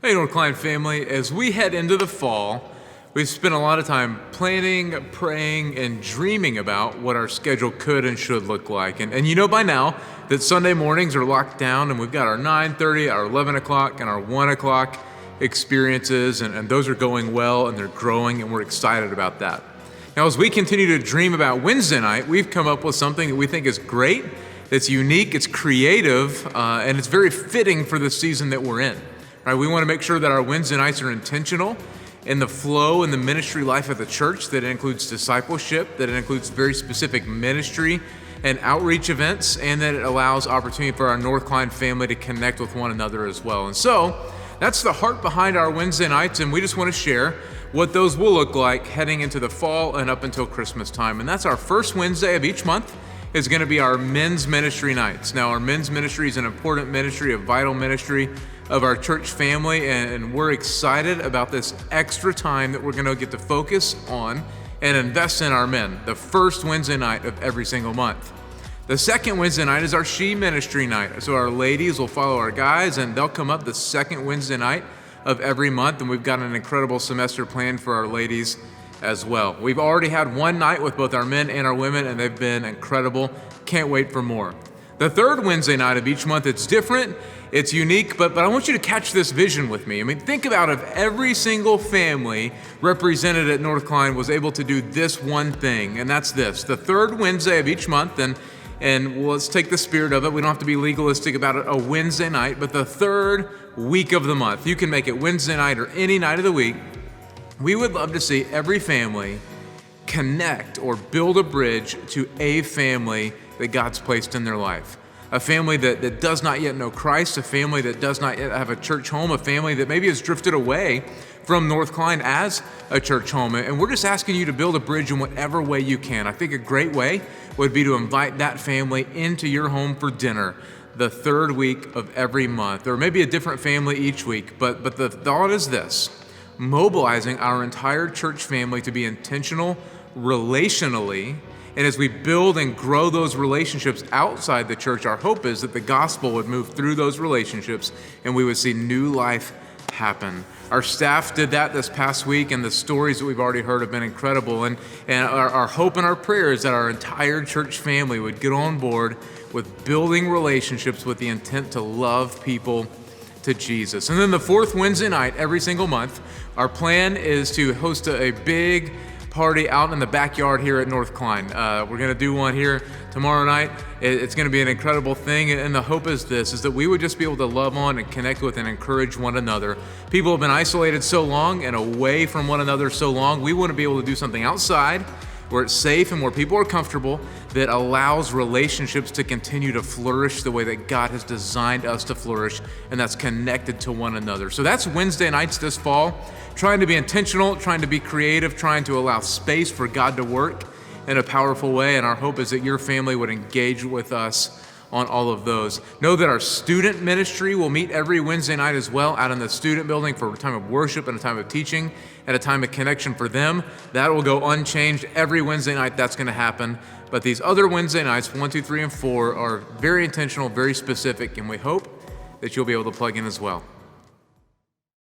Hey, Klein family. As we head into the fall, we've spent a lot of time planning, praying, and dreaming about what our schedule could and should look like. And you know by now that Sunday mornings are locked down, and we've got our 9:30, our 11 o'clock, and our 1 o'clock experiences, and those are going well, and they're growing, and we're excited about that. Now, as we continue to dream about Wednesday night, we've come up with something that we think is great, that's unique, it's creative, and it's very fitting for the season that we're in. Right, we want to make sure that our Wednesday nights are intentional in the flow and the ministry life of the church, that it includes discipleship, that it includes very specific ministry and outreach events, and that it allows opportunity for our North Klein family to connect with one another as well. And so that's the heart behind our Wednesday nights, and we just want to share what those will look like heading into the fall and up until Christmas time. And that's our first Wednesday of each month is going to be our men's ministry nights. Now, our men's ministry is an important ministry, a vital ministry of our church family, and we're excited about this extra time that we're going to get to focus on and invest in our men, the first Wednesday night of every single month. The second Wednesday night is our she ministry night. So our ladies will follow our guys, and they'll come up the second Wednesday night of every month, and we've got an incredible semester planned for our ladies as well. We've already had one night with both our men and our women, and they've been incredible. Can't wait for more. The third Wednesday night of each month, it's different, it's unique, but I want you to catch this vision with me. I mean, think about if every single family represented at North Klein was able to do this one thing, and that's this. The third Wednesday of each month, and let's take the spirit of it. We don't have to be legalistic about it, a Wednesday night, but the third week of the month. You can make it Wednesday night or any night of the week. We would love to see every family connect or build a bridge to a family that God's placed in their life. A family that does not yet know Christ, a family that does not yet have a church home, a family that maybe has drifted away from North Klein as a church home. And we're just asking you to build a bridge in whatever way you can. I think a great way would be to invite that family into your home for dinner the third week of every month, or maybe a different family each week. But the thought is this: mobilizing our entire church family to be intentional relationally. And as we build and grow those relationships outside the church, our hope is that the gospel would move through those relationships and we would see new life happen. Our staff did that this past week, and the stories that we've already heard have been incredible. And our hope and our prayer is that our entire church family would get on board with building relationships with the intent to love people to Jesus. And then the fourth Wednesday night every single month, our plan is to host a big party out in the backyard here at North Klein. We're going to do one here tomorrow night. It's going to be an incredible thing, and the hope is this, is that we would just be able to love on and connect with and encourage one another. People have been isolated so long and away from one another so long. We want to be able to do something outside where it's safe and where people are comfortable, that allows relationships to continue to flourish the way that God has designed us to flourish, and that's connected to one another. So that's Wednesday nights this fall, trying to be intentional, trying to be creative, trying to allow space for God to work in a powerful way, and our hope is that your family would engage with us on all of those. Know that our student ministry will meet every Wednesday night as well out in the student building for a time of worship and a time of teaching and a time of connection for them. That will go unchanged every Wednesday night. That's going to happen. But these other Wednesday nights, 1, 2, 3, and 4, are very intentional, very specific, and we hope that you'll be able to plug in as well.